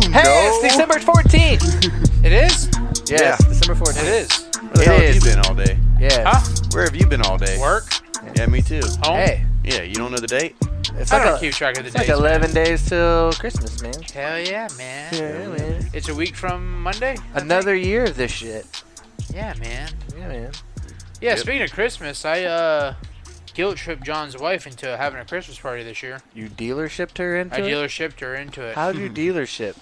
Hey, it's December 14th. It is? Yeah, it's December 14th. It is. Where the hell have you been all day? Yeah. Huh? Where have you been all day? Work? Yeah, me too. Home? Hey, Yeah, you don't know the date? it's I like don't keep track of the it's like days. 11 days till Christmas, man. Hell yeah, man. Yeah, man. It's a week from Monday? I Another year of this shit. think? Yeah, man. Yeah, man. Yeah, Yep. speaking of Christmas, I guilt tripped John's wife into having a Christmas party this year. You dealershipped her into I it? dealershiped her into it. How'd you dealership?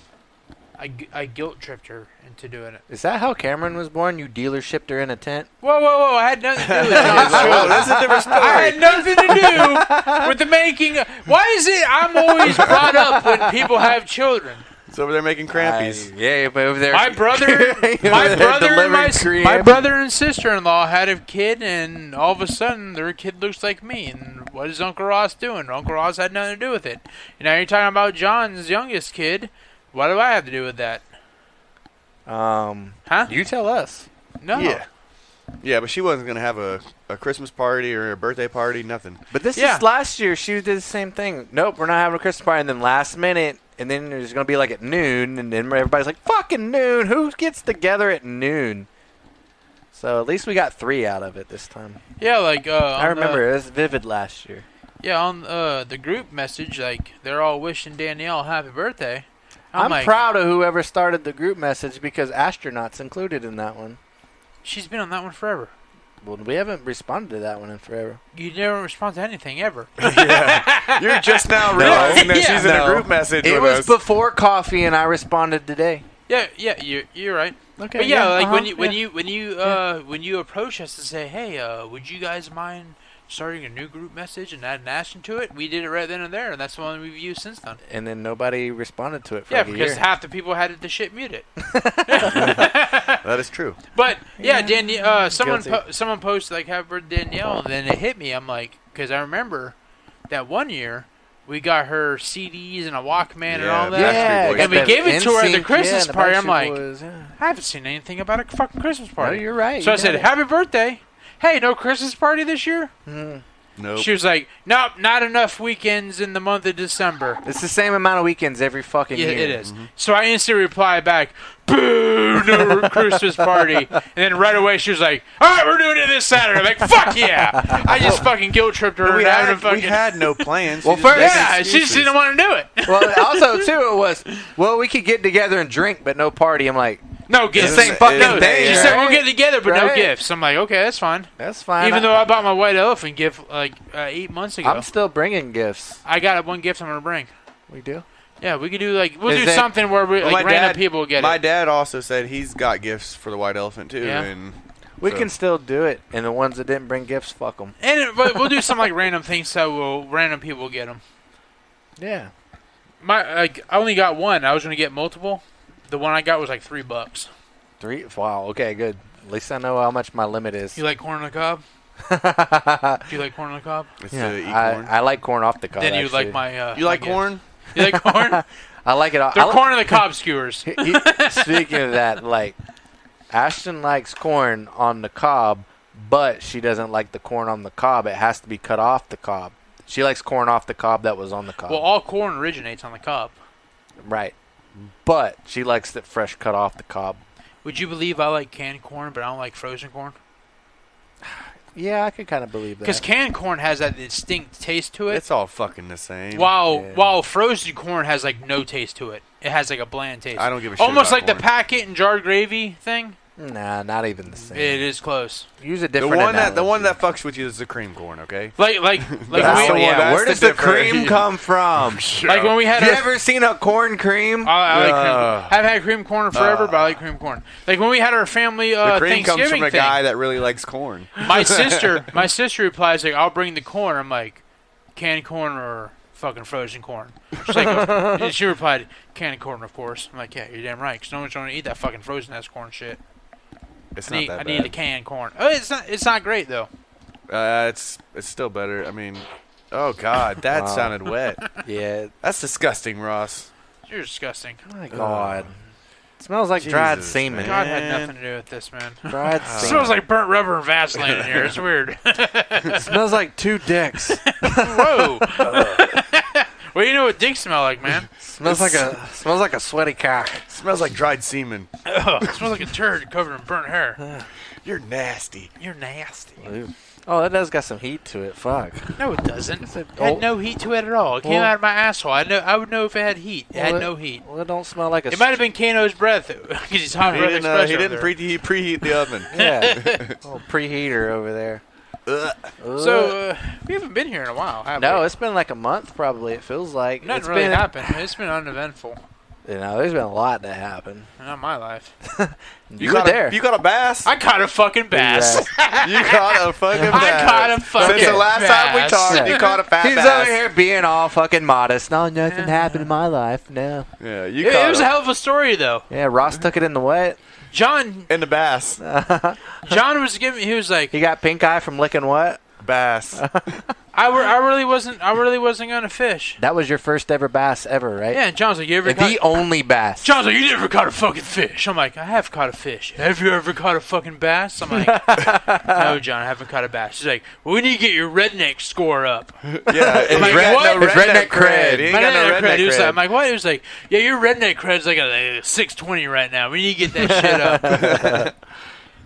I guilt tripped her into doing it. Is that how Cameron was born? You dealershipped her in a tent? Whoa, whoa, whoa. I had nothing to do with John's Oh, children. that's a different story. I had nothing to do with the making. Why is it I'm always brought up when people have children? It's over there making crampies. Yeah, but over there. My brother, my brother and sister-in-law had a kid, and all of a sudden their kid looks like me. And what is Uncle Ross doing? Uncle Ross had nothing to do with it. And now you're talking about John's youngest kid. What do I have to do with that? Huh? You tell us. No. Yeah. Yeah, but she wasn't going to have a Christmas party or a birthday party, nothing. But this Yeah. is last year. She did the same thing. Nope, we're not having a Christmas party. And then last minute, and then it's going to be like at noon. And then everybody's like, fucking noon. Who gets together at noon? So at least we got 3 out of it this time. Yeah, like I remember it was vivid last year. Yeah, on the group message, like they're all wishing Danielle happy birthday. I'm like, proud of whoever started the group message because astronauts included in that one. she's been on that one forever. Well, we haven't responded to that one in forever. You never respond to anything ever. Yeah. You're just now realizing that she's in a group message It with was us. before coffee, and I responded today. Yeah, you're right. Okay, But yeah, like uh-huh, when you approach us and say, hey, would you guys mind starting a new group message and add an action to it? We did it right then and there, and that's the one we've used since then. And then nobody responded to it for Yeah, like a because year. half the people had the shit muted. That is true. But yeah, someone Guilty. someone posted like happy birthday Danielle, and then it hit me. I'm like, because I remember that one year we got her CDs and a Walkman and all that. Yeah, Boys. And we gave it to her at the Christmas party. I'm like, yeah. I haven't seen anything about a fucking Christmas No, party. you're right. So you I said, got it. happy birthday. Hey, no Christmas party this year? Nope. She was like, nope, not enough weekends in the month of December. It's the same amount of weekends every fucking Yeah, year. it is. So I instantly replied back, boo, no Christmas party. And then right away she was like, all right, we're doing it this Saturday. I'm like, fuck yeah. I just fucking guilt tripped her. we, into having had, a fucking, we had no plans. Well, She just first- made yeah, she just excuses. didn't want to do it. Well, also, too, it was, well, we could get together and drink, but no party. I'm like, No gifts. the same fucking no, thing, she said, we'll right? get together, but no Right. gifts. I'm like, okay, that's fine. that's fine. Even though I bought my white elephant gift like 8 months ago. I'm still bringing gifts. I got one gift I'm going to bring. We do? Yeah, we could do like, we'll Is do that- something where we, Well, like my random dad- people will get My it. dad also said he's got gifts for the white elephant too, Yeah. and We So- can still do it, and the ones that didn't bring gifts, fuck them. But we'll do some like random things so random people will get them. Yeah. I only got one. I was going to get multiple. The one I got was like $3. 3? Wow, okay, good. At least I know how much my limit is. You like corn on the cob? Do you like corn on the cob? it's Yeah, to eat corn. I like corn off the cob. Then you actually. like my. You like my gift. corn? You like corn? I like it. They're corn on the cob skewers. Speaking of that, like, Ashton likes corn on the cob, but she doesn't like the corn on the cob. It has to be cut off the cob. She likes corn off the cob that was on the cob. Well, all corn originates on the cob. Right. But she likes it fresh cut off the cob. Would you believe I like canned corn, but I don't like frozen corn? Yeah, I could kind of believe that. Because canned corn has that distinct taste to it, It's all fucking the same. while frozen corn has like no taste to it. It has like a bland taste. I don't give a shit Almost about like the corn. packet and jarred gravy thing. Nah, not even the same. It is close. Use a The different one that analogy. fucks with you is the cream corn, okay? Like That's when the we, one. Yeah, where That's does the the cream difference. come from? like when we had Have you our ever seen a corn cream? I like cream. I've had cream corn forever, but I like cream corn. Like when we had our family The cream comes Thanksgiving from a thing. guy that really likes corn. My sister replies like, "I'll bring the corn." I'm like, "Canned corn or fucking frozen corn?" She's like, she replied, "Canned corn, of course." I'm like, "Yeah, you're damn right, because no one's going to eat that fucking frozen ass corn shit. It's I not need, that I bad. need the canned corn. Oh, it's not great though. It's still better. I mean, oh god, that Wow. sounded wet. Yeah. That's disgusting, Ross. You're disgusting. Oh my God. Smells like dried Jesus, semen. man. God had nothing to do with this, man. Dried It semen. smells like burnt rubber and Vaseline in here. It's weird. Smells like 2 dicks. Whoa. Well, you know what dicks smell like, man. Smells like a sweaty cock. Smells like dried semen. Ugh, it smells like a turd covered in burnt hair. You're nasty. You're nasty. Oh, that does got some heat to it. Fuck. No, it doesn't. It Oh. had no heat to it at all. It came out of my asshole. I would know if it had heat. It had no heat. Well, it don't smell like a. It might have been Kano's breath because he's hot He breath didn't, espresso he over didn't there. preheat the oven. Yeah. Little preheater over there. Ugh. So we haven't been here in a while, have no, we? it's been like a month probably. It feels like Nothing it's really been, happened. It's been uneventful. You know, there's been a lot that happened. Not my life. You were there. You caught a bass? I caught a fucking bass. You caught a fucking bass. I caught a fucking Since the last time we bass. talked, you caught a fat He's bass. over here being all fucking modest. No, nothing happened in my life. No. Yeah, you It caught was a hell of a story, though. Yeah, Ross took it in the wet. John in the bass. was giving. He was like, He got pink eye from licking what? Bass. I really wasn't gonna fish. That was your first ever bass ever, right? Yeah, and John's like, you ever The only bass. John's like, you never caught a fucking fish. I'm like, I have caught a fish. Have you ever caught a fucking bass? I'm like, no, John, I haven't caught a bass. She's like, well, we need to get your redneck score up. Yeah, I'm like, red, what? no It's redneck cred. He ain't My got no redneck cred. He was redneck like, I'm cred. like, what? He was like, yeah, your redneck cred's like a 620 right now. We need to get that shit up.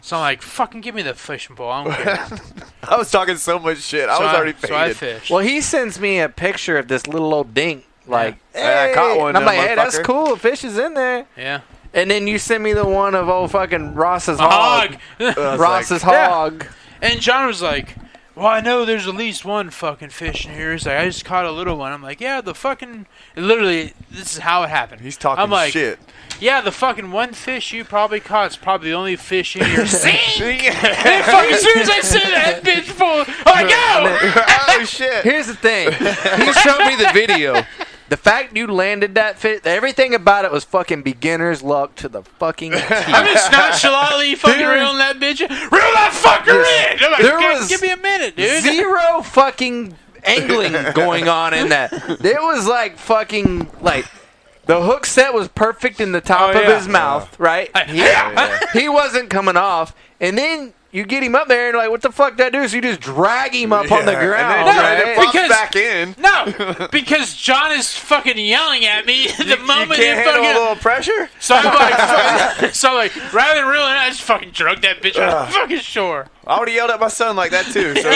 So I'm like, fucking give me the fishing pole. I don't care. I was talking so much shit. I was already So I faded. fished. Well, he sends me a picture of this little old dink. Like, Yeah, I caught one, And I'm like, hey, that's motherfucker. cool. A fish is in there. Yeah. And then you send me the one of old fucking Ross's A hog. hog. Ross's Yeah. hog. And John was like, well, I know there's at least one fucking fish in here. He's like, I just caught a little one. I'm like, yeah, the fucking... Literally, this is how it happened. He's talking I'm like, shit. yeah, the fucking one fish you probably caught is probably the only fish in your sink. And Yeah. fucking as soon as I said that bitch full, I'm like, go! Oh shit. Here's the thing. He showed me the video. The fact you landed that fish, everything about it was fucking beginner's luck to the fucking T. I'm just nonchalantly fucking Dude. reeling that bitch in. Reel that fucker in! I'm like, There "Okay, was give me a minute, dude. Zero fucking angling going on in that. It was like fucking like the hook set was perfect in the top Oh, of yeah. his mouth, right? He wasn't coming off, and then you get him up there and you're like, what the fuck that do? So you just drag him up on the Yeah, ground, and then it right? pops Because- back in. No, because John is fucking yelling at me the moment you he can't handle a fucking... little pressure? So I'm like, rather than reeling it, I just fucking drug that bitch on the fucking shore. I would have yelled at my son like that too. So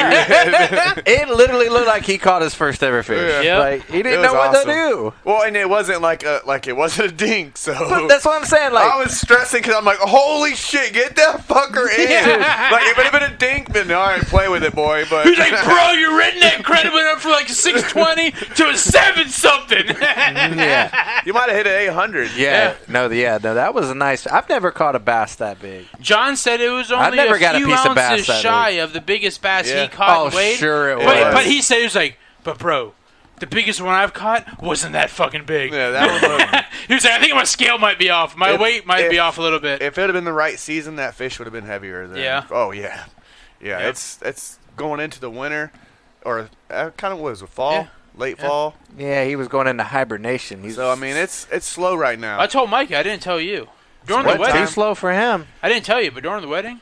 It literally looked like he caught his first ever fish. Yeah. Yep. Like he It didn't was know what awesome. to do. well, and it wasn't like it wasn't a dink. So But that's what I'm saying. Like I was stressing because I'm like, holy shit, get that fucker in. Yeah. Like if it had been a dink, then all right, play with it, boy. But He's like, bro, your redneck credit went up from like a 620 to a 7 something. yeah. you might have hit an 800. Yeah. No, that was a nice. I've never caught a bass that big. John said it was only never a got a few piece of bass ounces that shy of the biggest bass Yeah. he caught Oh, and weighed. sure it was. But he said, he was like, but bro, the biggest one I've caught wasn't that fucking big. Yeah, that was. He was like, I think my scale might be off. My If- weight might be if- off a little bit. If it had been the right season, that fish would have been heavier. Than, Yeah. Oh yeah. Yeah. Yep. It's going into the winter, or kind of was a fall, Yeah. late Yeah. fall. Yeah, he was going into hibernation. He's So I mean, it's slow right now. I told Mikey, I didn't tell you. During the what, wedding, too slow for him. I didn't tell you, but during the wedding,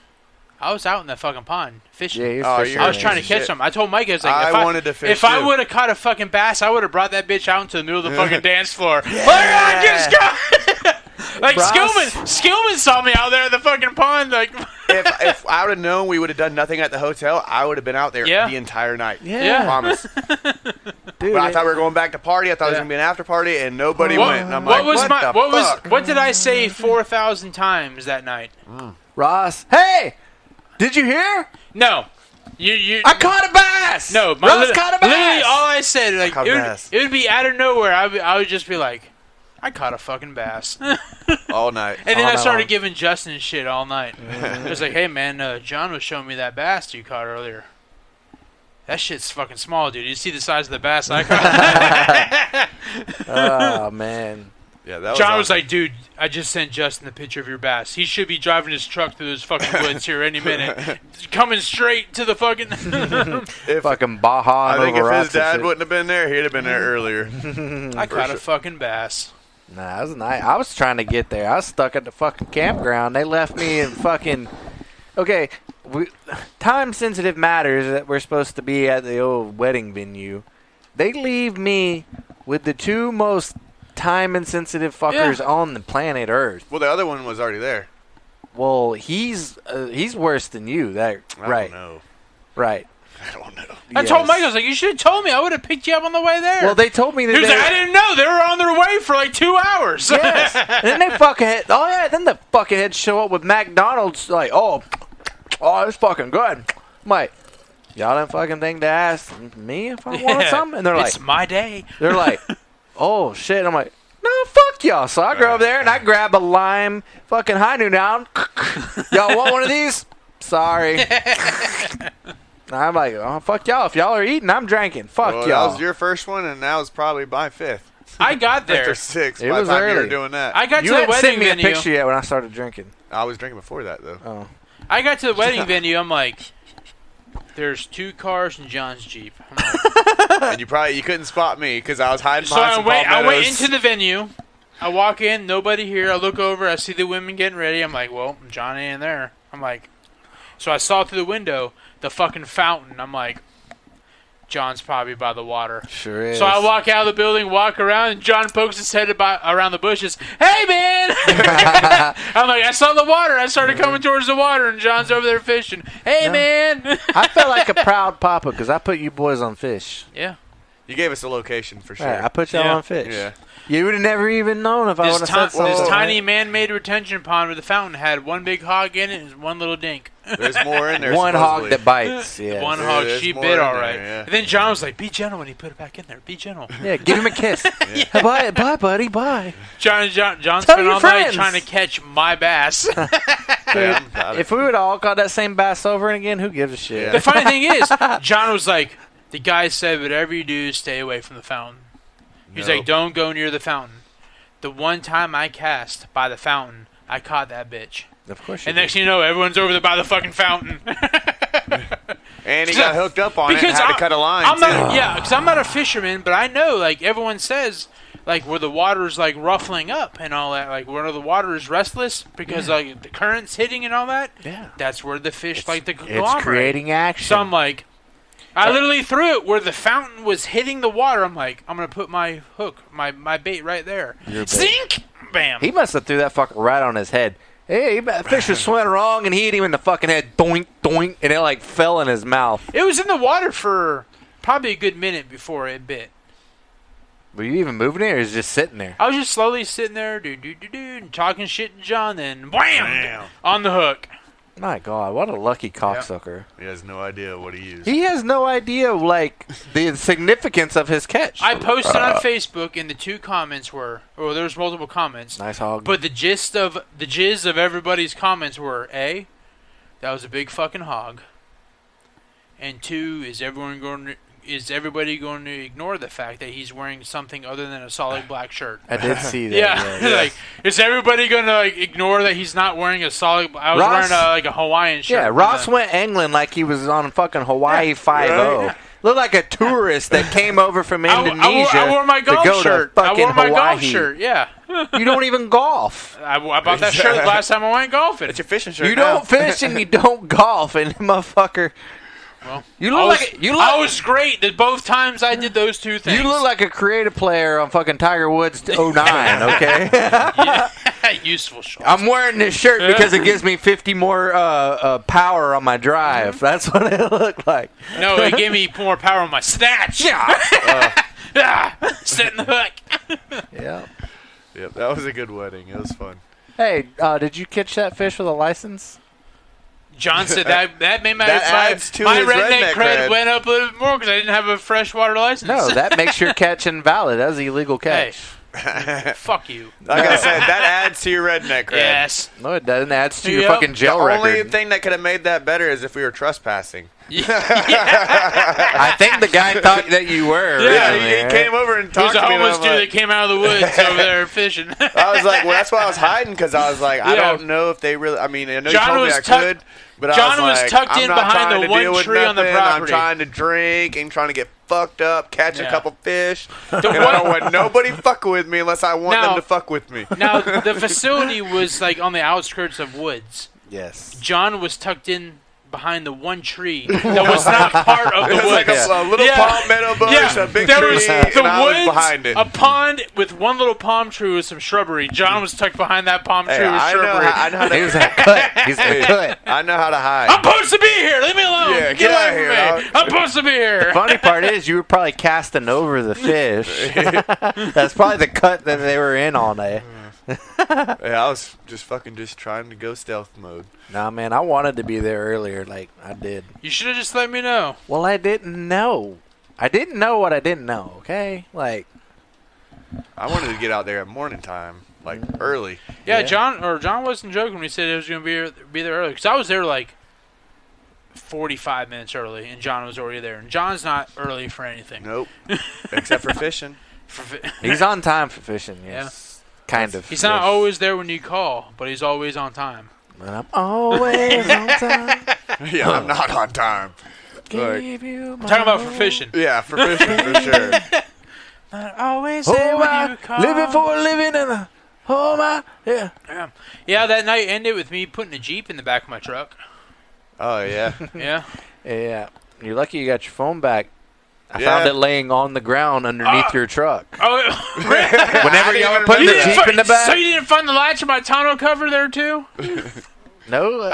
I was out in that fucking pond fishing. Yeah, he was Oh, fishing. you're I was trying to piece catch of shit. some. I told Mike, I was like, I wanted to fish, if I too. would have caught a fucking bass, I would have brought that bitch out into the middle of the fucking dance floor. Look, I just got. Like Ross. Skillman saw me out there at the fucking pond. Like, if I would have known we would have done nothing at the hotel, I would have been out there Yeah. the entire night. Yeah. I promise. Dude, But I thought we were going back to party. I thought it was Yeah. gonna be an after party, and nobody what, went. And I'm what like, was my the what was fuck? what did I say 4,000 times that night? Ross, hey, did you hear? No, you. I caught a bass. No, Ross caught a bass. Literally, all I said, like, caught a bass. it would be out of nowhere. I would just be like, I caught a fucking bass. all night. And then All I night started long. giving Justin shit all night. It was like, hey, man, John was showing me that bass you caught earlier. That shit's fucking small, dude. You see the size of the bass I caught? Oh man. Yeah, that was John was awesome. like, dude, I just sent Justin the picture of your bass. He should be driving his truck through those fucking woods here any minute. Coming straight to the fucking... if, Fucking Baja I and think over if rocks his and dad shit. wouldn't have been there, he'd have been there earlier. I caught a fucking bass. Nah, it was nice. I was trying to get there. I was stuck at the fucking campground. They left me in fucking. Okay, time-sensitive matters that we're supposed to be at the old wedding venue. They leave me with the two most time-insensitive fuckers on the planet Earth. Well, the other one was already there. Well, he's worse than you. That right? I don't know. Right. I don't know. I told Mike, I was like, you should have told me. I would have picked you up on the way there. Well, they told me that he was like, I didn't know. They were on their way for like 2 hours. Yes. And then they fucking then the fucking heads show up with McDonald's like, oh, it's fucking good. I'm like, y'all didn't fucking think to ask me if I wanted something? And they're like, it's my day. They're like, oh shit. I'm like, no, fuck y'all. So I go over there and I grab a lime fucking high noon down. Y'all want one of these? Sorry. I'm like, oh, fuck y'all. If y'all are eating, I'm drinking. Fuck y'all. That was your first one, and that was probably my fifth. I got there. After 6. It by was the time early. you were doing that. I got You to the hadn't wedding sent me venue. a picture yet when I started drinking. I was drinking before that, though. Oh. I got to the wedding venue. I'm like, there's 2 cars and John's Jeep. I'm like, And you couldn't spot me because I was hiding so behind some I went palmettos. into the venue. I walk in, nobody here. I look over, I see the women getting ready. I'm like, well, John ain't in there. I'm like, so I saw through the window the fucking fountain. I'm like, John's probably by the water. Sure is. So I walk out of the building, walk around, and John pokes his head around the bushes. Hey, man! I'm like, I saw the water. I started coming towards the water, and John's over there fishing. Hey, man! I felt like a proud papa because I put you boys on fish. Yeah. You gave us a location for sure. Right, I put y'all on fish. Yeah. You would have never even known if I would have said something. This tiny man-made retention pond with the fountain had one big hog in it and one little dink. There's more in there. One supposedly. hog that bites. Yeah. One hog, she more bit in all there, right. yeah. And then John was like, be gentle when he put it back in there. Be gentle. Yeah, give him a kiss. Bye, buddy, bye. John Tell spent your all friends. night trying to catch my bass. Yeah, I'm proud of If we would all caught that same bass over and again, who gives a shit? Yeah. The funny thing is, John was like, the guy said, whatever you do, stay away from the fountain. He's No. like, don't go near the fountain. The one time I cast by the fountain, I caught that bitch. Of course you And next thing you know, everyone's over there by the fucking fountain. And he got hooked up on it and Because had to cut a line, I'm too. not, yeah, because I'm not a fisherman, but I know, like, everyone says, like, where the water's, like, ruffling up and all that, like, where the water is restless because, like, the current's hitting and all that, that's where the fish like to conglomerate. It's creating action. So I'm like, I literally threw it where the fountain was hitting the water. I'm like, I'm going to put my hook, my bait right there. Your bait. Sink! Bam. He must have threw that fucker right on his head. Hey, that fish was swimming wrong, and he hit him in the fucking head. Doink, doink, and it, like, fell in his mouth. It was in the water for probably a good minute before it bit. Were you even moving it, or was it just sitting there? I was just slowly sitting there, and talking shit to John, then wham! On the hook. My God, what a lucky cocksucker. He has no idea what he used. He has no idea, like, the significance of his catch. I posted on Facebook, and the 2 comments were, or there was multiple comments. Nice hog. But the jizz of everybody's comments were, A, that was a big fucking hog. And 2, is everybody going to ignore the fact that he's wearing something other than a solid black shirt? I did see that. Yeah, like, is everybody going to, like, ignore that he's not wearing a solid... I was Ross- wearing a Hawaiian shirt. Yeah, Ross went angling like he was on fucking Hawaii 5-0. right. Looked like a tourist that came over from Indonesia I wore my to golf go shirt. to I fucking wore my Hawaii. golf shirt, yeah. You don't even golf. I bought that shirt the last time I went golfing. It's your fishing shirt You now. don't fish and you don't golf, and motherfucker. Well, You look I was great that both times I did those 2 things. You look like a creative player on fucking Tiger Woods 09, okay? Yeah, useful shot. I'm wearing this shirt because it gives me 50 more power on my drive. That's what it looked like. No, it gave me more power on my snatch. Setting the hook. Yeah. Yep, that was a good wedding. It was fun. Hey, did you catch that fish with a license? John said that made my adds to my his redneck redneck cred cred. went up a little bit more because I didn't have a freshwater license. No, that makes your catch invalid. That was an illegal Hey, catch. fuck you. Like I said, that adds to your redneck cred. Yes. No, it doesn't. It adds to your Yep. fucking jail The record. only thing that could have made that better is if we were trespassing. I think the guy thought that you were. Yeah, originally, he right? came over and There's talked a to me. and homeless I'm dude like- that came out of the woods over there fishing. I was like, well, that's why I was hiding, because I was like, I Yeah. don't know if they really. I mean, I know John you told me was I tucked- could, but John I was was like, tucked I'm in not behind trying the to one deal with tree on the nothing. I'm property. trying to drink and trying to get fucked up, catch a couple fish. And I don't want nobody fucking with me unless I want them to fuck with me. Now, the facility was like on the outskirts of woods. Yes. John was tucked in behind the one tree that was not part of the woods. Like a little palm meadow bush, a big tree, and I was behind it. A pond with one little palm tree with some shrubbery. John was tucked behind that palm tree with shrubbery. I know how to He's cut. I know how to hide. I'm supposed to be here. Leave me alone. Yeah, get out away here, from me. I'm supposed to be here. The funny part is you were probably casting over the fish. That's probably the cut that they were in all day. I was just trying to go stealth mode. Nah, man, I wanted to be there earlier. Like, I did. You should have just let me know. Well, I didn't know. I didn't know what I didn't know, okay? Like, I wanted to get out there at morning time, like early. Yeah, John wasn't joking when he said he was going to be there early. Because I was there like 45 minutes early, and John was already there. And John's not early for anything. Nope. Except for fishing. he's on time for fishing, yes. Yeah. Kind of. He's not always there when you call, but he's always on time. And I'm always on time. Yeah, I'm not on time. Talking about for fishing. Yeah, for fishing, for sure. Not always there when you call. Living for a living and a home. Yeah, that night ended with me putting a Jeep in the back of my truck. Oh, yeah. Yeah. Yeah. You're lucky you got your phone back. I found it laying on the ground underneath your truck. Oh, whenever y'all were putting the Jeep in the back. So you didn't find the latch of my tonneau cover there too? No.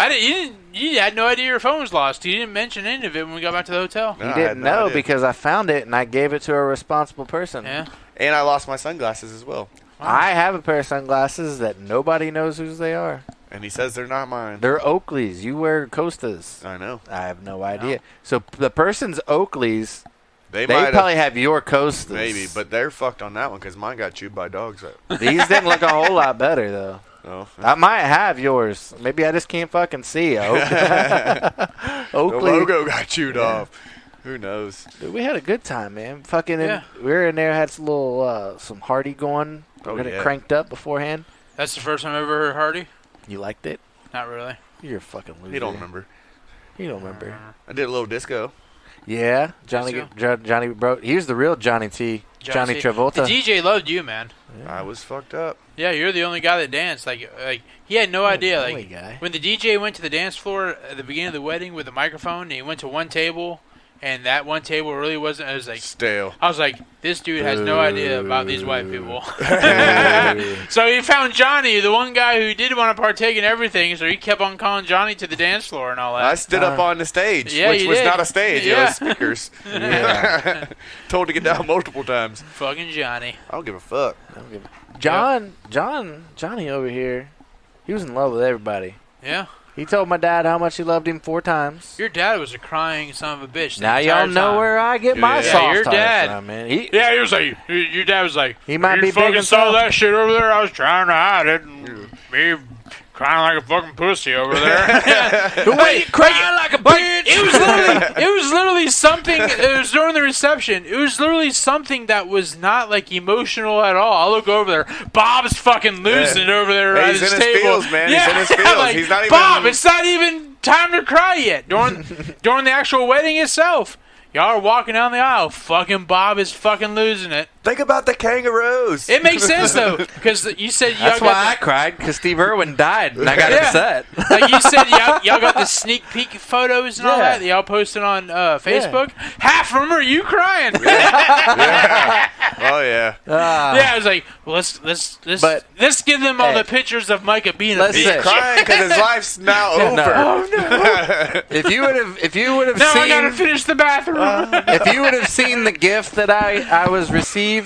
You had no idea your phone was lost. You didn't mention any of it when we got back to the hotel. You didn't know because I found it and I gave it to a responsible person. Yeah. And I lost my sunglasses as well. Wow. I have a pair of sunglasses that nobody knows whose they are. And he says they're not mine. They're Oakleys. You wear Costas. I know. I have no idea. No. So the person's Oakleys... They probably have your Costas. Maybe, but they're fucked on that one because mine got chewed by dogs. These didn't look a whole lot better, though. Oh. I might have yours. Maybe I just can't fucking see. Oakley. The logo got chewed off. Who knows? Dude, we had a good time, man. Fucking, we were in there, had some little, some Hardy going. Got it cranked up beforehand. That's the first time I ever heard Hardy. You liked it? Not really. You're a fucking loser. He don't remember. He don't remember. I did a little disco. Yeah, Johnny broke. He was the real Johnny T. Johnny Travolta. The DJ loved you, man. Yeah. I was fucked up. Yeah, you're the only guy that danced. Like he had no idea. Like when the DJ went to the dance floor at the beginning of the wedding with a microphone, and he went to one table, and that one table really wasn't. It was like stale. I was like, this dude has no idea about these white people. So he found Johnny, the one guy who did want to partake in everything. So he kept on calling Johnny to the dance floor and all that. I stood up on the stage, which was not a stage. Yeah. It was speakers. Told to get down multiple times. Fucking Johnny. I don't give a fuck. Johnny over here, he was in love with everybody. Yeah. He told my dad how much he loved him 4 times. Your dad was a crying son of a bitch. Now y'all know where I get my soft your dad from, man. He was like, your dad was like, he might be fucking big saw that shit over there. I was trying to hide it, and me crying like a fucking pussy over there. Wait, crying like a bitch. It was literally something. It was during the reception. It was literally something that was not like emotional at all. I look over there. Bob's fucking losing it over there at his table. He's in his feels, man. Yeah. He's in his feels. Like, he's not even. Bob, it's not even time to cry yet. During the actual wedding itself. Y'all are walking down the aisle. Fucking Bob is fucking losing it. Think about the kangaroos. It makes sense, though, because you said y'all That's why I cried, because Steve Irwin died, and I got upset. Like you said, y'all got the sneak peek photos and all that y'all posted on Facebook. Yeah. Half of them are you crying. Yeah. Oh, yeah. Yeah, I was like, well, let's give them all the pictures of Micah being a bitch. He's crying because his life's now over. No. Oh, no. If you would have now seen... I gotta finish the bathroom. If you would have seen the gift that I was received,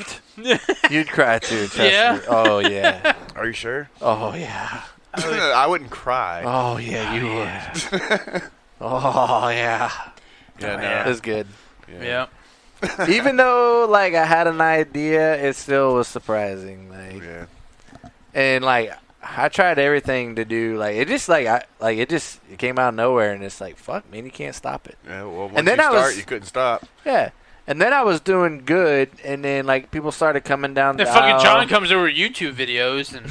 you'd cry too. Trust me. Oh yeah. Are you sure? Oh yeah. I wouldn't cry. Oh yeah, you would. Oh yeah. Yeah, it was good. Yeah. Even though like I had an idea, it still was surprising. Like, and like I tried everything to do. Like it just it came out of nowhere, and it's like fuck, man, you can't stop it. Yeah. Well, once you couldn't stop. Yeah. And then I was doing good, and then like people started coming down the aisle. Fucking John comes over YouTube videos, and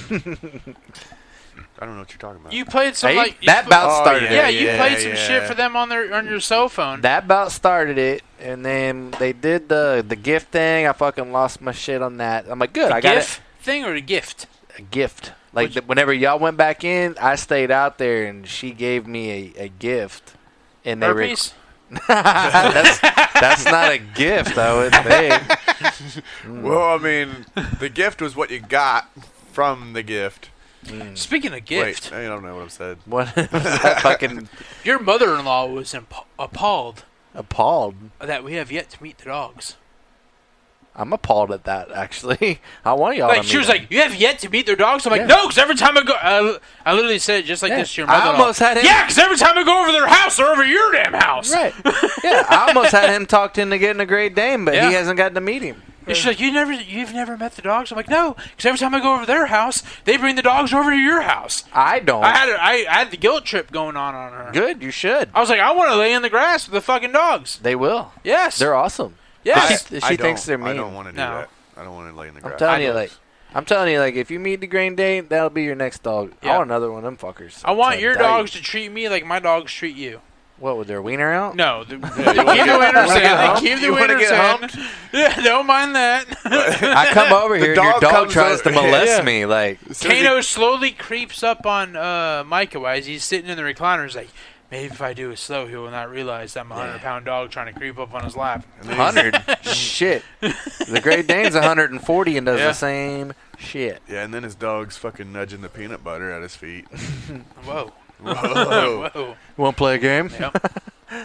I don't know what you're talking about. You played some that about started. Yeah, you played some shit for them on your cell phone. That about started it, And then they did the gift thing. I fucking lost my shit on that. I'm like, good. I got it. Thing or a gift? A gift. Like whenever y'all went back in, I stayed out there and she gave me a gift. And Herpes? That's not a gift, I would think. Well, I mean, the gift was what you got from the gift. Speaking of gift. Wait, I don't know what I said. What was that fucking... Your mother-in-law was appalled. Appalled? That we have yet to meet the dogs. I'm appalled at that, actually. I want y'all to meet She was them. like, you have yet to meet their dogs? I'm like, no, because every time I go... I literally said it just like this to your mother-in-law. I almost had him... Yeah, because every time I go over their house, they're over your damn house. Right. Yeah, I almost had him talked into getting a Great Dane, but he hasn't gotten to meet him. And she's like, you've never met the dogs? I'm like, no, because every time I go over their house, they bring the dogs over to your house. I don't. I had the guilt trip going on her. Good, you should. I was like, I want to lay in the grass with the fucking dogs. They will. Yes. They're awesome. Yes. She thinks they're mean. I don't want to do that. I don't want to lay in the grass. I'm telling you, if you meet the Great Dane, that'll be your next dog. I want another one of them fuckers. I want your dogs to treat me like my dogs treat you. What, with their wiener out? No. They keep the wieners in. They keep the wieners in. Yeah, don't mind that. I come over here and your dog tries to molest me. Kano slowly creeps up on Micah as he's sitting in the recliner. He's like, maybe if I do it slow, he will not realize I'm a 100-pound dog trying to creep up on his lap. 100? Shit. The Great Dane's 140 and does the same shit. Yeah, and then his dog's fucking nudging the peanut butter at his feet. Whoa. Whoa. Want to play a game? Yep.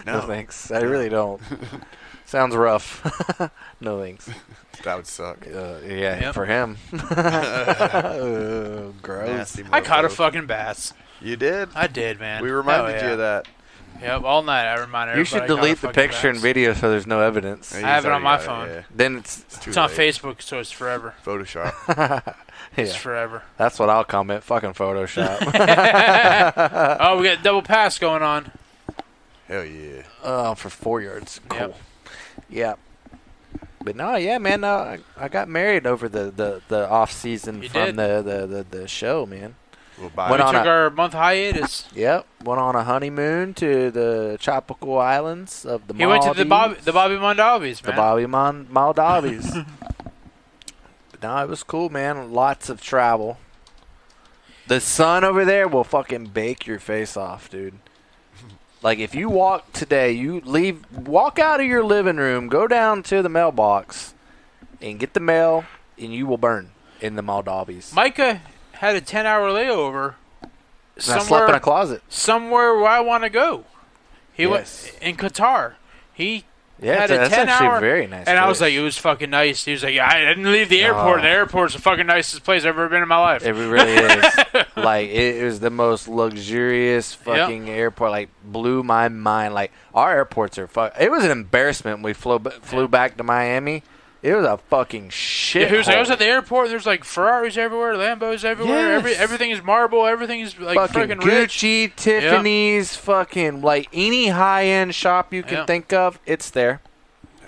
No, thanks. I really don't. Sounds rough. No thanks. That would suck. For him. Gross. I caught a fucking bass. You did? I did, man. We reminded you of that. Yep, all night I reminded everybody. You should delete the picture and video so there's no evidence. I have it on my phone. Yeah. Then it's on Facebook, so it's forever. Photoshop. It's forever. That's what I'll comment. Fucking Photoshop. Oh, we got double pass going on. Hell yeah. Oh, for 4 yards. Cool. Yep. Yeah. But no, yeah, man. I got married over the off season from the show, man. We took our month hiatus. Yep. Went on a honeymoon to the tropical islands of the Maldives. He went to the Bobby Maldalves, man. The Bobby Maldalves. No, it was cool, man. Lots of travel. The sun over there will fucking bake your face off, dude. Like, if you walk today, walk out of your living room, go down to the mailbox, and get the mail, and you will burn in the Maldives. Micah had a 10-hour layover. I slept in a closet. Somewhere where I want to go. He went in Qatar. He had a 10-hour. That's actually very nice. And I was like, it was fucking nice. He was like, I didn't leave the airport. The airport's the fucking nicest place I've ever been in my life. It really is. Like, it was the most luxurious fucking airport. Like, blew my mind. Like, our airports are it was an embarrassment when we flew back to Miami. It was a fucking shit. He was like, I was at the airport. And there's like Ferraris everywhere, Lambos everywhere. Yes. Everything is marble. Everything is like fucking Gucci, rich. Tiffany's, fucking like any high-end shop you can think of. It's there.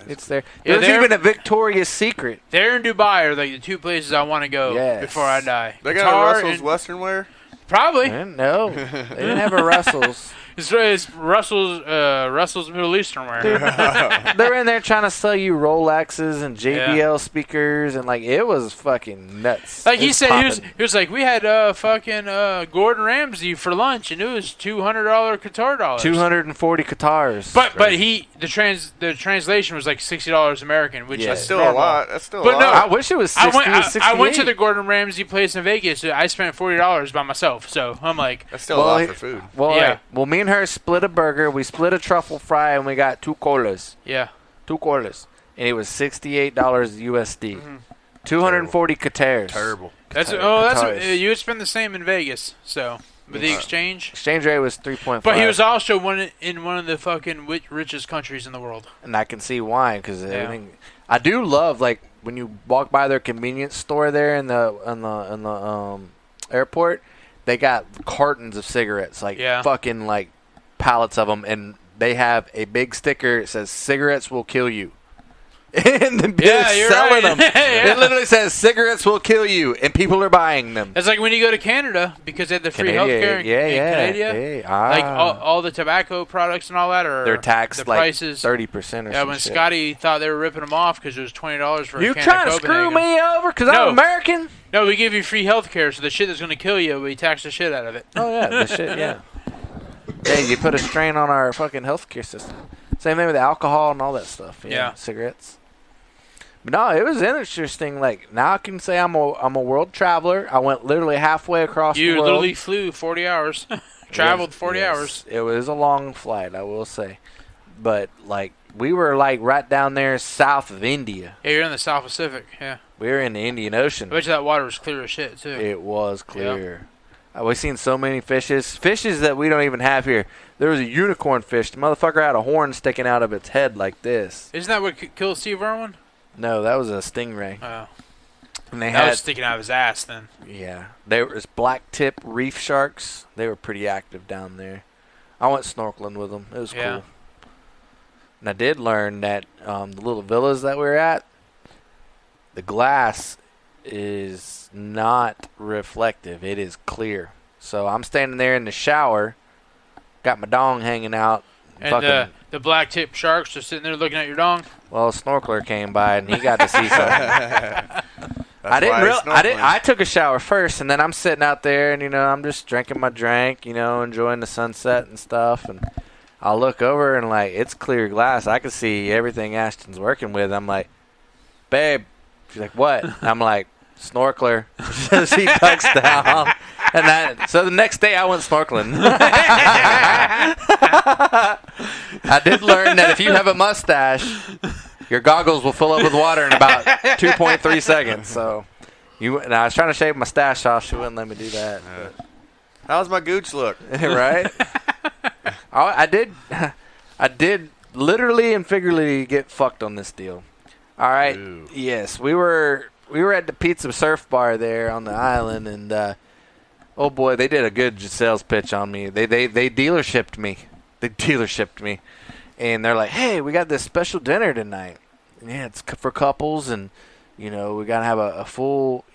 It's there. There's even a Victoria's Secret. There in Dubai are like the two places I want to go before I die. They got a Russell's Western wear? Probably. No, they didn't have a Russell's. It's Russell's Middle Eastern wear. Dude, they're in there trying to sell you Rolexes and JBL speakers, and like it was fucking nuts. Like he said, he was like, we had fucking Gordon Ramsay for lunch, and it was $200 Qatar dollars. 240 Qatars. But the translation was like $60 American, which is still a lot. That's still a lot. No, I wish it was 60. I went to the Gordon Ramsay place in Vegas. I spent $40 by myself, so I'm like, that's still a lot for food. Well, me and her split a burger. We split a truffle fry, and we got 2 colas. Yeah. 2 colas. And it was $68 USD. Mm-hmm. 240 Qatars. Terrible. That's you would spend the same in Vegas. So with the exchange rate was 3.5. But he was also in one of the fucking richest countries in the world. And I can see why, because everything. I do love like when you walk by their convenience store there in the airport. They got cartons of cigarettes, like fucking like pallets of them, and they have a big sticker that says "Cigarettes will kill you." And the beer's selling them. Yeah. It literally says cigarettes will kill you, and people are buying them. It's like when you go to Canada because they have the free healthcare in Canada. Hey, Like all the tobacco products and all that are they're taxed the prices 30% or something. Yeah, when Scotty thought they were ripping them off because it was $20 for a can You of trying to Copenhagen. screw me over because I'm American? No, we give you free healthcare, so the shit that's going to kill you, we tax the shit out of it. Oh yeah, the shit, yeah. Hey, you put a strain on our fucking healthcare system. Same thing with alcohol and all that stuff. Yeah. Cigarettes. But no, it was interesting. Like, now I can say I'm a world traveler. I went literally halfway across the world. You literally flew 40 hours. Traveled 40 hours. It was a long flight, I will say. But, like, we were, like, right down there south of India. Yeah, you're in the South Pacific, yeah. We were in the Indian Ocean. I bet you that water was clear as shit, too. It was clear. Yeah. We've seen so many fishes. Fishes that we don't even have here. There was a unicorn fish. The motherfucker had a horn sticking out of its head like this. Isn't that what killed Steve Irwin? No, that was a stingray. Oh. And they that was sticking out of his ass then. Yeah. There was black tip reef sharks. They were pretty active down there. I went snorkeling with them. It was cool. And I did learn that the little villas that we were at, the glass is not reflective. It is clear. So I'm standing there in the shower, got my dong hanging out. And the black tip sharks just sitting there looking at your dong. Well, a snorkeler came by and he got to see something. I took a shower first, and then I'm sitting out there, and I'm just drinking my drink, enjoying the sunset and stuff. And I look over and it's clear glass. I can see everything Ashton's working with. I'm like, babe. She's like, what? I'm like, snorkeler. She ducks down. So the next day I went snorkeling. I did learn that if you have a mustache, your goggles will fill up with water in about 2.3 seconds. So, and I was trying to shave my stash off. She wouldn't let me do that. How's my gooch look? Right? I did literally and figuratively get fucked on this deal. All right. Ooh. Yes, we were at the Pizza Surf Bar there on the island, and oh boy, they did a good sales pitch on me. They dealershipped me. And they're like, hey, we got this special dinner tonight. Yeah, it's for couples, and we gotta have a full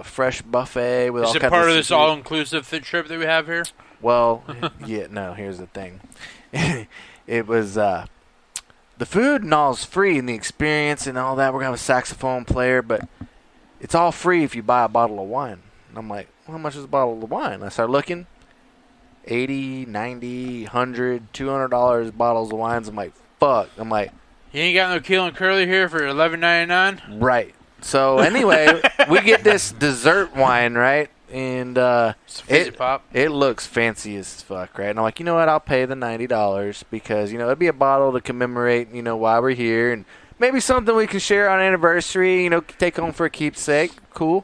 fresh buffet with all kinds of. Is it part of this all-inclusive trip that we have here? Well, yeah. No, here's the thing. It was the food and all is free, and the experience and all that. We're gonna have a saxophone player, but it's all free if you buy a bottle of wine. And I'm like, well, how much is a bottle of wine? I start looking. $80, $90, $100, $200 bottles of wines. I'm like, fuck. I'm like, you ain't got no Keel and Curly here for $11.99? Right. So anyway, we get this dessert wine, right? And it looks fancy as fuck, right? And I'm like, you know what? I'll pay the $90 because it'd be a bottle to commemorate, why we're here, and maybe something we can share on anniversary. Take home for a keepsake. Cool.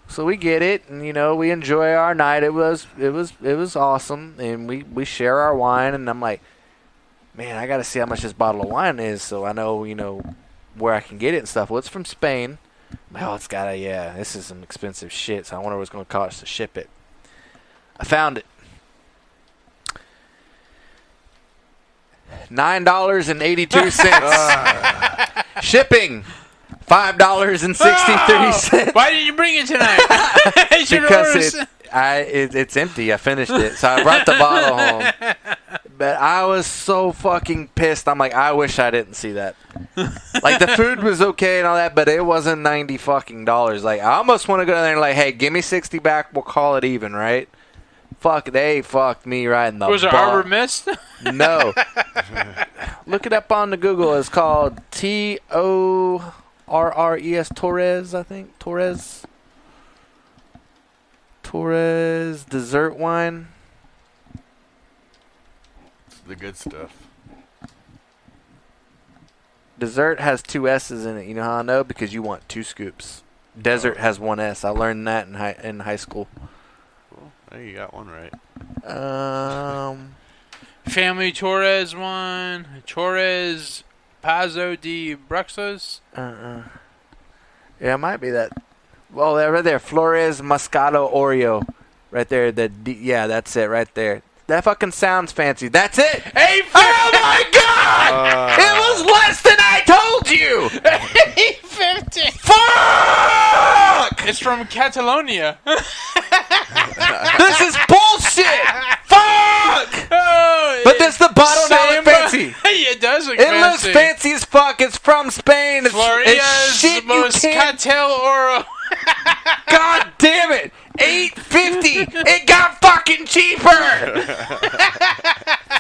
So we get it, and we enjoy our night. It was awesome, and we share our wine. And I'm like, man, I got to see how much this bottle of wine is, so I know where I can get it and stuff. Well, it's from Spain. Oh, it's got this is some expensive shit, so I wonder what it's going to cost to ship it. I found it. $9.82. Shipping. $5.63. Why didn't you bring it tonight? Because it's empty. I finished it, so I brought the bottle home. But I was so fucking pissed. I'm like, I wish I didn't see that. Like, the food was okay and all that, but it wasn't $90 fucking dollars. Like, I almost want to go down there and hey, give me 60 back. We'll call it even, right? Fuck, they fucked me right in the Was it Arbor Mist? No. Look it up on the Google. It's called Torres, Torres, I think. Torres dessert wine. It's the good stuff. Dessert has 2 S's in it. You know how I know? Because you want 2 scoops. Desert has 1 S. I learned that in high school. Cool. Well, you got one right. Family Torres one. Torres Pazo de Bruxos. Yeah, it might be that. Well, right there, Flores Moscato Oreo, right there. That's it, right there. That fucking sounds fancy. That's it. Hey, oh my God! It was less than I told you! 850. Fuck! It's from Catalonia. This is bullshit! Fuck! Oh, But does the bottle not look fancy? It does look It fancy. looks fancy as fuck. It's from Spain. It's Florida's shit most Catel Oro. God damn it! $8.50. It got fucking cheaper.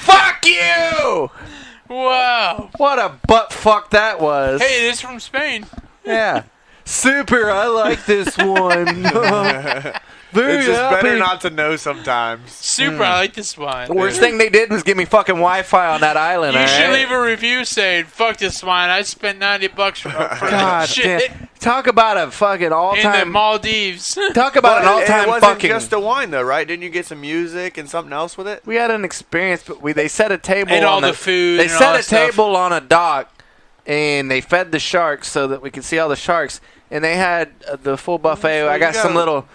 Fuck you! Wow. What a butt fuck that was. Hey, it is from Spain. Yeah. Super. I like this one. Very It's just happy. better not to know sometimes. Super, I like this wine. The worst thing they did was give me fucking Wi-Fi on that island. You should alright? leave a review saying, fuck this wine. I spent $90 for God shit damn. Talk about a fucking in the all-time. Maldives. Talk about an But all-time it wasn't fucking. just a wine, though, right? Didn't you get some music and something else with it? We had an experience, but they set a table And on all the food They and all set a that stuff. table on a dock, and they fed the sharks so that we could see all the sharks. And they had the full buffet. So I got you some got- little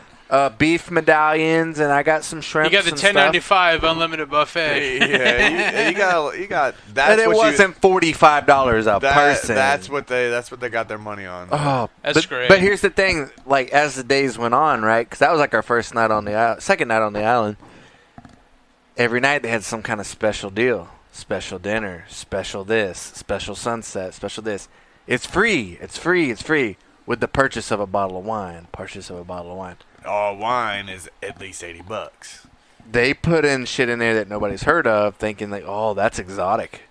beef medallions, and I got some shrimp. You got the $10.95 unlimited buffet. Yeah, you got. That's And it what wasn't $45 a person. That's what they got their money on. Oh, That's but, great. But here's the thing: like as the days went on, right? Because that was like our first night on the second night on the island. Every night they had some kind of special deal, special dinner, special this, special sunset, special this. It's free. It's free. It's free with the purchase of a bottle of wine. Purchase of a bottle of wine. All wine is at least $80. They put in shit in there that nobody's heard of, thinking like, oh, that's exotic.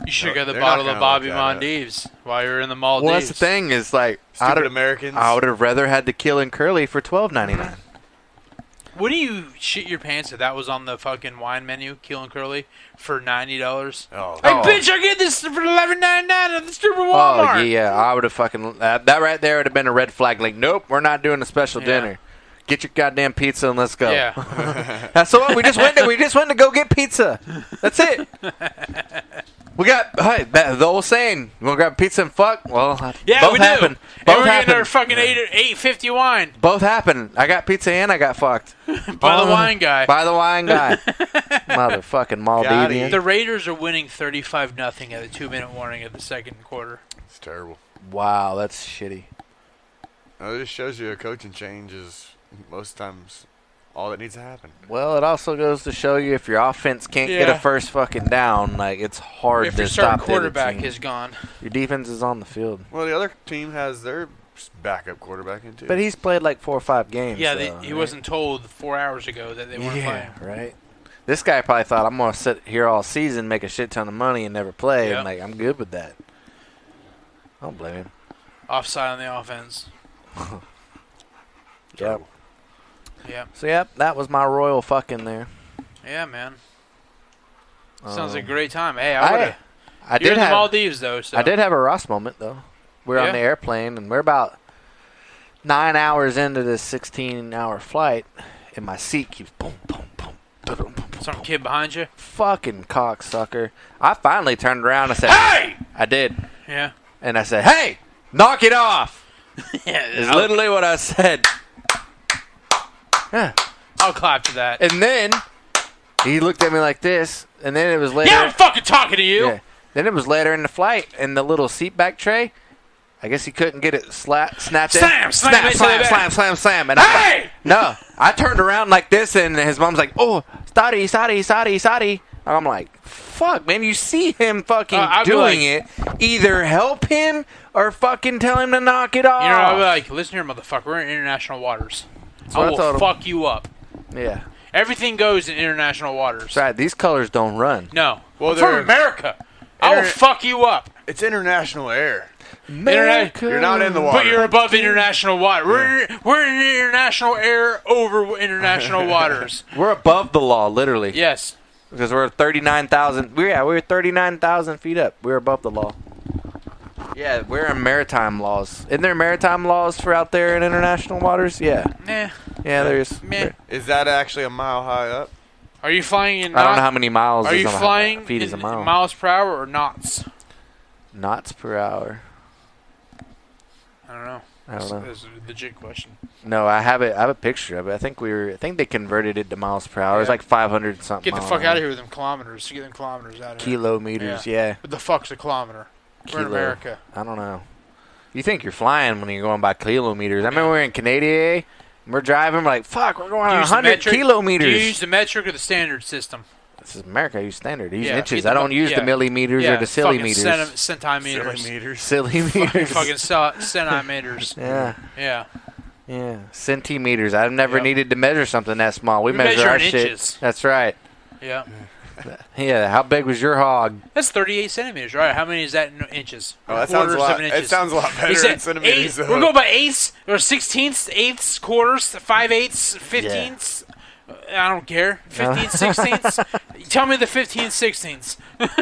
You should have got the They're not bottle of gonna Bobby look at Maldalves while you were in the Maldives. Well, that's the thing is like, Stupid Americans. I would have rather had the Kill and Curly for $12.99. Wouldn't you shit your pants if that was on the fucking wine menu, Kill and Curly, for $90? Oh, Hey, bitch, I get this for $11.99 at the stupid Walmart. Oh yeah, I would have fucking that right there would have been a red flag. Like, nope, we're not doing a special Yeah. dinner. Get your goddamn pizza and let's go. Yeah. That's what we just went to go get pizza. That's it. We got the old saying. You want to grab pizza and fuck? Well, Yeah, both we happened. do. Both And we're getting happened. our fucking $8.50 wine Both happened. I got pizza and I got fucked. by the wine guy. By the wine guy. Motherfucking Maldivian. The Raiders are winning 35-0 at the 2-minute warning of the second quarter. it's terrible. Wow, that's shitty. No, it just shows you a coaching change is most times all that needs to happen. Well, it also goes to show you if your offense can't get Yeah. a first fucking down, like it's hard If to your starting stop the other quarterback team. is gone. Your defense is on the field. Well, the other team has their backup quarterback in too. But he's played like 4 or 5 games. Yeah, though, he right? wasn't told 4 hours ago that they weren't Yeah, playing. right. This guy probably thought I'm gonna sit here all season, make a shit ton of money, and never play. Yep. And like I'm good with that. I don't blame him. Offside on the offense. Yep. Yeah. So yep, that was my royal fucking there. Yeah, man. Sounds like a great time. Hey, I I would have. did You're in the have Maldives, though. So. I did have a Ross moment though. We're Yeah. on the airplane and we're about 9 hours into this 16-hour flight, and my seat keeps boom, boom, boom, boom, boom, boom. Some kid behind you. Fucking cocksucker! I finally turned around and said, "Hey!" I did, Yeah. and I said, "Hey, knock it off!" Yeah. Is literally what I said. Yeah. I'll clap to that. And then he looked at me like this, and then it was later. Yeah, I'm fucking talking to you. Yeah. Then it was later in the flight, and the little seat back tray. I guess he couldn't get it snapped in. Slam it to the back. Slam. And Hey! I turned around like this, and his mom's like, "Oh, sorry." I'm like, "Fuck, man! You see him fucking I'd be doing like- it? Either help him or fucking tell him to knock it off." You know, I'll be like, listen here, motherfucker. We're in international waters. what I I told will him. fuck you up. Yeah, Everything goes in international waters. that's right. These colors don't run. No. Well, I'm from they're- America. I will fuck you up. it's international air. America. You're not in the water. But you're above international water. We're in international air over international waters. We're above the law, literally. Yes. Because we're 39,000. We're 39,000 feet up. We're above the law. Yeah, we're in maritime laws. Isn't there maritime laws for out there in international waters? Yeah. Nah. Yeah, there's. Meh. Is that actually a mile high up? Are you flying in I don't know how many miles. Are is you a flying feet is a in mile. miles per hour or knots? Knots per hour. I don't know. I don't know. That's a legit question. No, I have it. I have a picture of it. I think they converted it to miles per hour. It's Yeah. like 500 something. Get the fuck out of here with them kilometers. Get them kilometers out of here. Kilometers. Yeah. What the fuck's a kilometer? We're in America. I don't know. You think you're flying when you're going by kilometers. I remember we were in Canada. We're driving. We're like, fuck, we're going 100 kilometers. Do you use the metric or the standard system? This is America. I use standard. I use inches. I don't use the millimeters or the centimeters. Centimeters. Silly meters. Fucking centimeters. Yeah. Centimeters. I've never needed to measure something that small. We measure our shit. Inches. That's right. Yeah. Yeah. How big was your hog? That's 38 centimeters, right? How many is that in inches? Oh, that sounds a lot. It sounds a lot better in centimeters. We're going by eighths or sixteenths, eighths, quarters, 5/8, 15ths. I don't care. 15th, 16th. Tell me the 15th, 16th.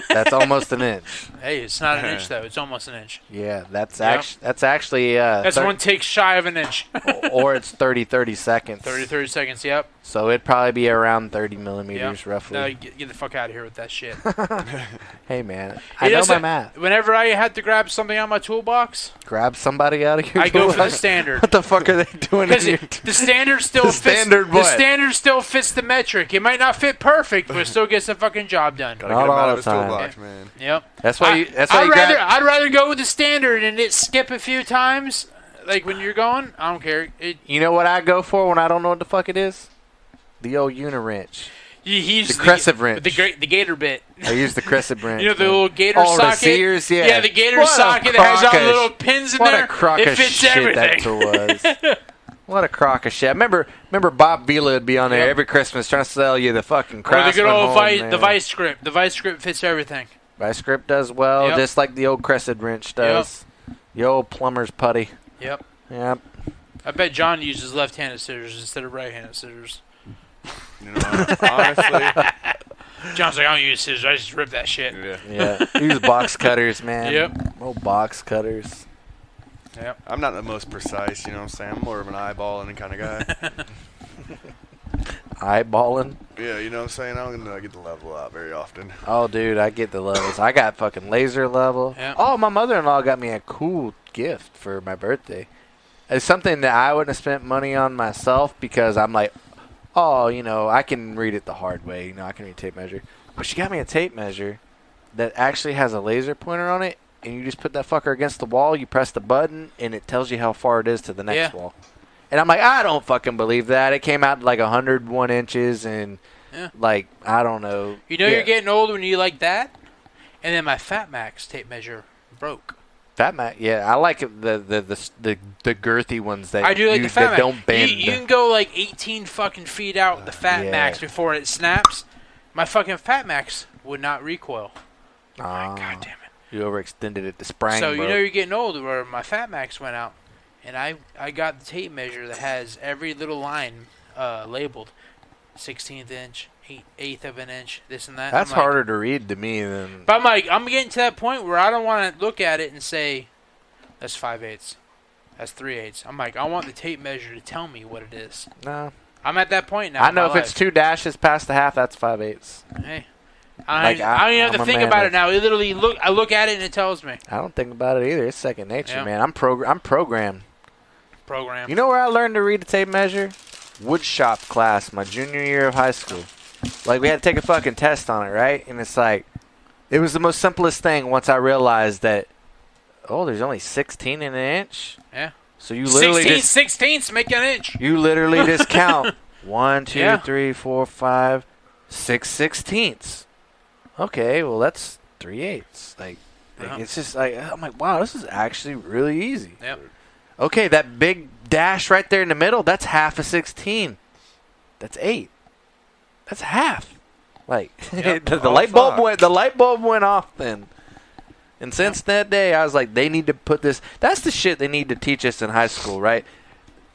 That's almost an inch. Hey, it's not an inch though. It's almost an inch. Yeah, that's actually that's one take shy of an inch. Or it's 30 seconds. 30 seconds. Yep. So it'd probably be around 30 millimeters roughly. No, get the fuck out of here with that shit. Hey man, I know my math. Whenever I had to grab something out of my toolbox, grab somebody out of your I go for the standard. What the fuck are they doing? Because the standard still the standard still fits the metric. It might not fit perfect, but it still gets the fucking job done. Gotta get him out of his toolbox, man. Yep. I'd rather go with the standard and it skip a few times. Like when you're going, I don't care. You know what I go for when I don't know what the fuck it is? The old uniwrench. The crescent wrench. The gator bit. I use the crescent wrench. You know the little gator socket? The Sears, yeah. Yeah, the gator socket that has all the little pins in there. What a crock of shit that was. What a crock of shit. Remember Bob Vila would be on there every Christmas trying to sell you the fucking Craftsman. Or the good old the vice grip. The vice grip fits everything. Vice grip does well, just like the old crescent wrench does. The old plumber's putty. Yep. I bet John uses left-handed scissors instead of right-handed scissors. You know, honestly. John's like, I don't use scissors. I just rip that shit. Yeah. Use box cutters, man. Yep. Old box cutters. Yep. I'm not the most precise, you know what I'm saying? I'm more of an eyeballing kind of guy. Eyeballing? Yeah, you know what I'm saying? I don't get the level out very often. Oh, dude, I get the levels. I got fucking laser level. Yep. Oh, my mother-in-law got me a cool gift for my birthday. It's something that I wouldn't have spent money on myself because I'm like, oh, you know, I can read it the hard way. You know, I can read tape measure. But she got me a tape measure that actually has a laser pointer on it, and you just put that fucker against the wall, you press the button, and it tells you how far it is to the next wall. And I'm like, I don't fucking believe that. It came out like 101 inches, and like, I don't know. You know you're getting old when you like that? And then my Fat Max tape measure broke. Fat Max, yeah, I like the girthy ones that I do like the Fat Max. Don't bend. You can go like 18 fucking feet out with the Fat Max before it snaps. My fucking Fat Max would not recoil. God damn it! You overextended it to sprang. So you know you're getting old. Where my Fat Max went out, and I got the tape measure that has every little line labeled, 16th inch, 1/8 of an inch, this and that. That's harder to read to me than. But I'm like, I'm getting to that point where I don't want to look at it and say, that's 5/8, that's 3/8. I'm like, I want the tape measure to tell me what it is. No. I'm at that point now. I know if it's 2 dashes past the half, that's 5/8. Hey. I don't even have to think about it now. It literally I look at it and it tells me. I don't think about it either. It's second nature, man. I'm programmed. Programmed. You know where I learned to read a tape measure? Wood shop class, my junior year of high school. Like, we had to take a fucking test on it, right? And it's like, it was the most simplest thing once I realized that, there's only 16 in an inch? Yeah. So you literally 16ths make an inch. You literally just count 1, 2, 3, 4, 5, 6 16ths. Okay, well, that's 3/8. Like it's just like, I'm like, wow, this is actually really easy. Yep. Okay, that big dash right there in the middle, that's half a 16. That's 8. That's half. Like the light bulb went off then. And since that day, I was like, they need to put this. That's the shit they need to teach us in high school, right?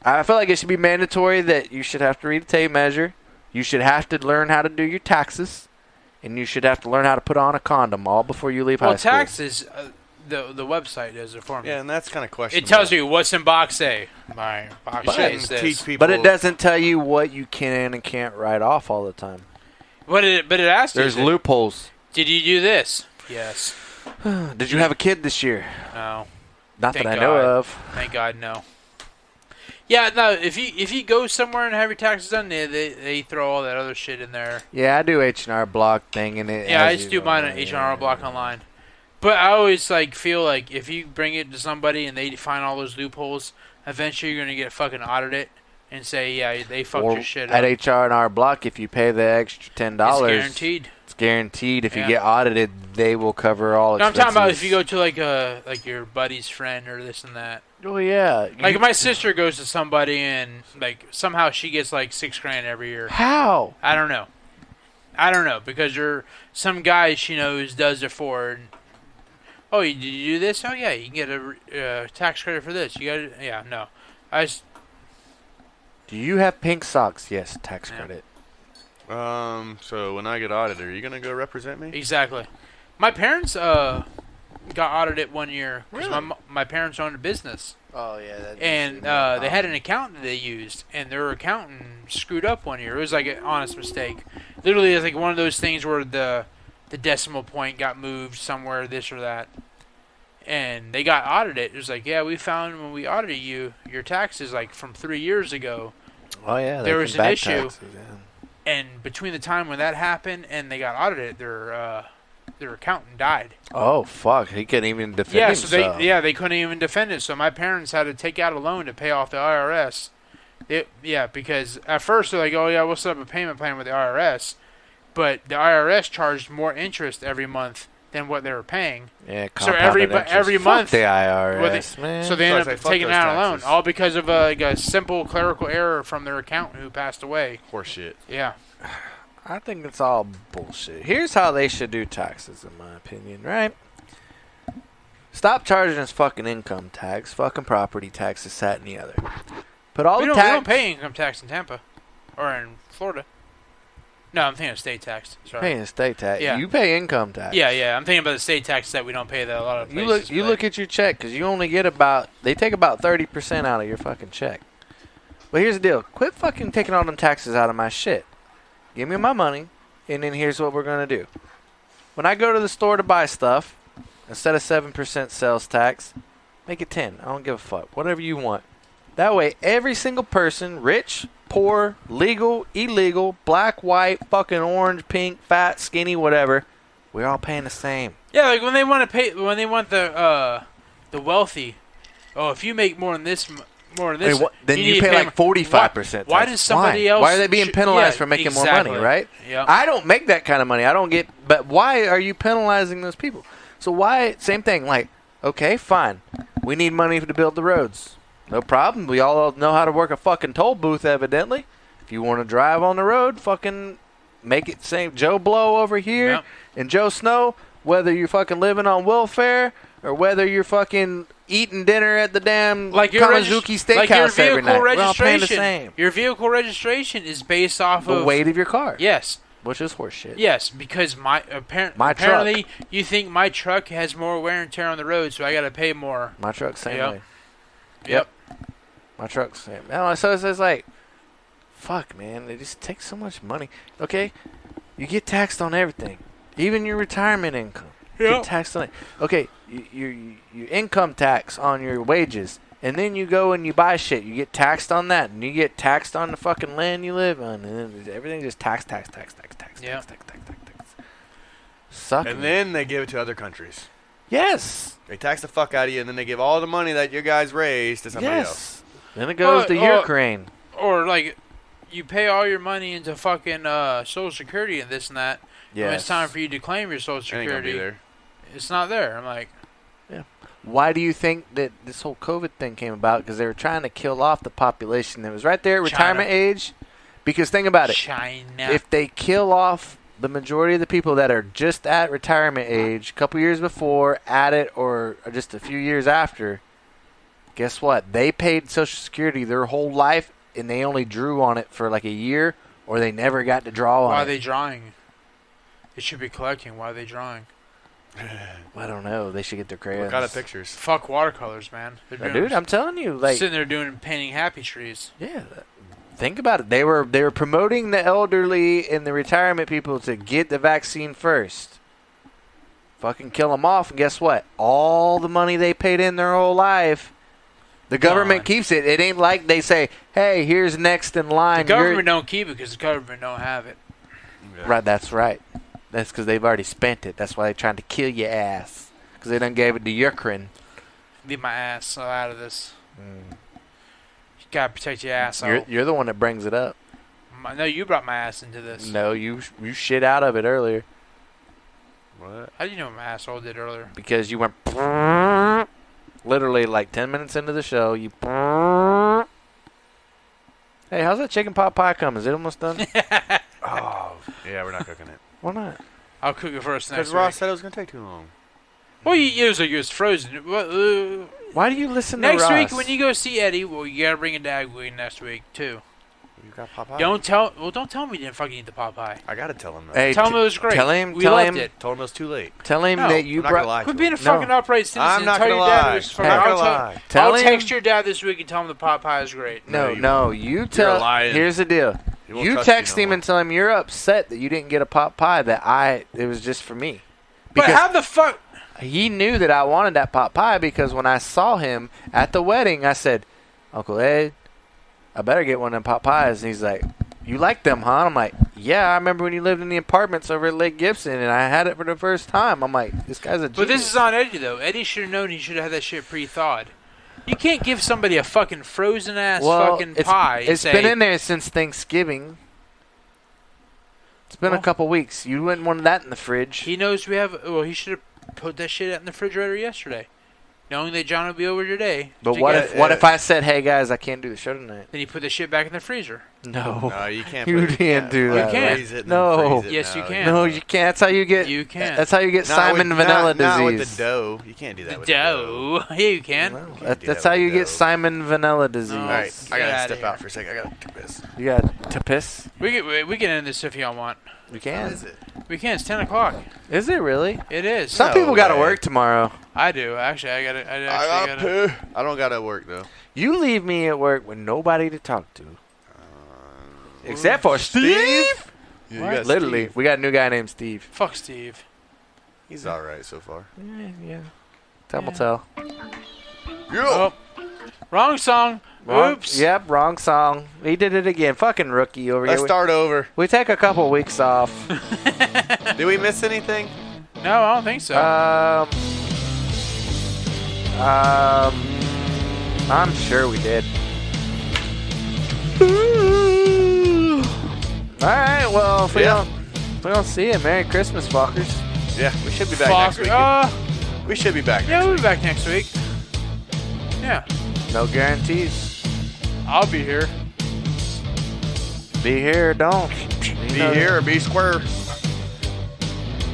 I feel like it should be mandatory that you should have to read a tape measure. You should have to learn how to do your taxes. And you should have to learn how to put on a condom all before you leave high school. Well, taxes, the website does it for me. Yeah, and that's kind of questionable. It tells you what's in box A. My box A is this. Teach people. But it doesn't tell you what you can and can't write off all the time. But it asks you. There's loopholes. Did you do this? Yes. Did you have a kid this year? No. Not that I know of. Thank God, no. Yeah, no. If you go somewhere and have your taxes done, they throw all that other shit in there. Yeah, I do H&R Block thing, and it. Yeah, I just do mine on H&R Block online. But I always feel like if you bring it to somebody and they find all those loopholes, eventually you're gonna get fucking audited and say, yeah, they fucked your shit up. At HR&R Block, if you pay the extra $10, it's guaranteed. It's guaranteed. If you get audited, they will cover all expenses. No, I'm talking about if you go to like your buddy's friend or this and that. Oh yeah. Like if my sister goes to somebody and somehow she gets like $6,000 every year. How? I don't know because some guy she knows does it for. And, oh, did you do this? Oh yeah, you can get a tax credit for this. You got it? Yeah, no. Do you have pink socks? Yes, tax credit. So when I get audited, are you gonna go represent me? Exactly. My parents got audited one year because Really? my parents owned a business. Oh yeah. And they had an accountant they used, and their accountant screwed up one year. It was like an honest mistake. Literally, it's like one of those things where the decimal point got moved somewhere, this or that. And they got audited. It was like, yeah, we found when we audited you, your taxes from 3 years ago. Oh yeah. There was an issue. Taxes, yeah. And between the time when that happened and they got audited, their accountant died. Oh fuck! He couldn't even defend himself. So they couldn't even defend it. So my parents had to take out a loan to pay off the IRS. Because at first they're like, oh yeah, we'll set up a payment plan with the IRS, but the IRS charged more interest every month than what they were paying. Yeah, so every month the IRS, man. So they ended up taking out a loan, all because of a simple clerical error from their accountant who passed away. Horseshit. Yeah. I think it's all bullshit. Here's how they should do taxes, in my opinion, right? Stop charging us fucking income tax, fucking property taxes, that and the other. Put all we the don't, tax. we don't pay income tax in Tampa or in Florida. No, I'm thinking of state tax. Sorry. Paying state tax. Yeah. You pay income tax. Yeah. I'm thinking about the state tax that we don't pay that a lot of places. You look at your check because you only get they take about 30% out of your fucking check. But here's the deal. Quit fucking taking all them taxes out of my shit. Give me my money, and then here's what we're going to do. When I go to the store to buy stuff, instead of 7% sales tax, make it 10. I don't give a fuck. Whatever you want. That way, every single person, rich, poor, legal, illegal, black, white, fucking orange, pink, fat, skinny, whatever, we're all paying the same. Yeah, like when they want the wealthy. Oh, if you make more than this, then you pay like 45%. Why does somebody else? Why are they being penalized for making more money, right? Yeah. I don't make that kind of money. I don't get. But why are you penalizing those people? So why? Same thing. Like, okay, fine. We need money to build the roads. No problem. We all know how to work a fucking toll booth, evidently. If you want to drive on the road, fucking make it same Joe Blow over here and Joe Snow, whether you're fucking living on welfare or whether you're fucking eating dinner at the damn Kamazuki Steakhouse every night. We're all paying the same. Your vehicle registration is based off the weight of your car. Yes. Which is horseshit. Yes, because apparently you think my truck has more wear and tear on the road, so I got to pay more. My truck's same way. Yep. My truck's same. So it's like, fuck, man. They just take so much money. Okay, you get taxed on everything, even your retirement income. You get taxed on it. Okay, your income tax on your wages, and then you go and you buy shit. You get taxed on that, and you get taxed on the fucking land you live on, and then everything just tax. Sucking. And then they give it to other countries. Yes. They tax the fuck out of you, and then they give all the money that your guys raised to somebody else. Then it goes to Ukraine. Or like, you pay all your money into fucking Social Security and this and that. Yeah. When it's time for you to claim your Social Security, it's not there. I'm like, yeah. Why do you think that this whole COVID thing came about? Because they were trying to kill off the population that was right there at retirement age. Because think about it. China. If they kill off the majority of the people that are just at retirement age, a couple years before, at it, or just a few years after, guess what? They paid Social Security their whole life, and they only drew on it for like a year, or they never got to draw on it. Why are they drawing? They should be collecting. Why are they drawing? I don't know. They should get their crayons. What kind of pictures? Fuck watercolors, man. Dude, I'm telling you, like sitting there painting happy trees. Yeah. Think about it. They were promoting the elderly and the retirement people to get the vaccine first. Fucking kill them off, and guess what? All the money they paid in their whole life, the government keeps it. It ain't like they say, "Hey, here's next in line." The government don't keep it because the government don't have it. Yeah. Right. That's right. That's because they've already spent it. That's why they're trying to kill your ass. because they done gave it to Ukraine. Leave my ass out of this. You gotta protect your asshole. You're the one that brings it up. No, you brought my ass into this. No, you shit out of it earlier. What? How do you know what my asshole did earlier? Because you went literally like 10 minutes into the show. You. Hey, how's that chicken pot pie coming? Is it almost done? Oh, yeah, we're not cooking it. Why not? I'll cook it first next Because week. Ross said it was going to take too long. Well, it was like it was frozen. Why do you listen to Next Ross? week when you go see Eddie, well, you gotta bring a dagwing next week too. You got Popeye? Don't tell me you didn't fucking eat the Popeye. I got to tell him that. Hey, Tell him it was great. Tell him. We tell loved him. it. Told him it was too late. Tell him No, that you I'm not going to brought. lie. Quit to being a him. fucking upright citizen. I'm not Tell gonna your dad lie. it was I'm fucking- not I'll gonna tell- lie. Tell I'll him. text your dad this week and tell him the Popeye is great. No, you tell. lying. Here's the deal. He won't You trust text you no him more. and tell him you're upset that you didn't get a pot pie. It was just for me. But Because how the fuck? he knew that I wanted that pot pie because when I saw him at the wedding, I said, "Uncle Ed, I better get one of them pot pies." And he's like, "You like them, huh?" I'm like, "Yeah, I remember when you lived in the apartments over at Lake Gibson, and I had it for the first time." I'm like, "This guy's a genius." But this is on Eddie though. Eddie should have known he should have had that shit pre-thawed. You can't give somebody a fucking frozen ass fucking pie. And It's say, been in there since Thanksgiving. It's been a couple weeks. You wouldn't want that in the fridge. He knows we have. Well, he should have put that shit out in the refrigerator yesterday, knowing that John will be over today. But what if I said, "Hey guys, I can't do the show tonight"? Then he put the shit back in the freezer. No, No, you can't. You can't do that. You can't. Freeze it and No. then freeze it. Yes, you can. no, you can't. That's how you get. You can. That's how you get Not Simon with, Vanilla not with disease. the dough. You can't do that The with the dough. dough. Yeah, you can. No, Can't do that's that how with you the get dough. Simon Vanilla disease. No. All right, I Get gotta outta step here. out for a second. I gotta do this. You got to piss. We can end this if y'all want. You What can. is it? We can. It's 10 o'clock. Is it really? It is. Some No people got to way. work tomorrow. I do. Actually, I gotta. I I actually gotta. poo. I don't gotta work though. You leave me at work with nobody to talk to, except for Steve. Yeah, you What? got Literally, Steve. we got a new guy named Steve. Fuck Steve. He's all right so far. Yeah. Time will tell. Oh, wrong song. Wrong- Oops. Yep, wrong song. He did it again. Fucking rookie over Let's here. start over. We take a couple weeks off. Did we miss anything? No, I don't think so. I'm sure we did. All right. Well, if we don't see you, Merry Christmas, fuckers. Yeah, we should be back next week. We should be back. Yeah, next we'll week. be back next week. Yeah, No guarantees. I'll be here. Be here or don't. Be here or be square.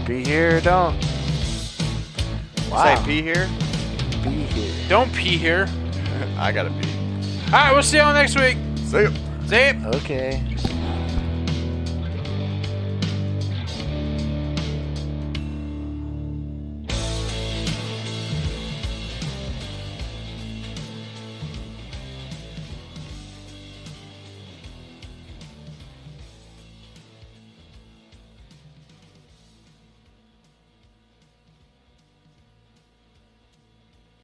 Be here or don't. Wow. Say pee here. Be here. Don't pee here. I gotta pee. All right, we'll see y'all next week. See you. See ya. Okay.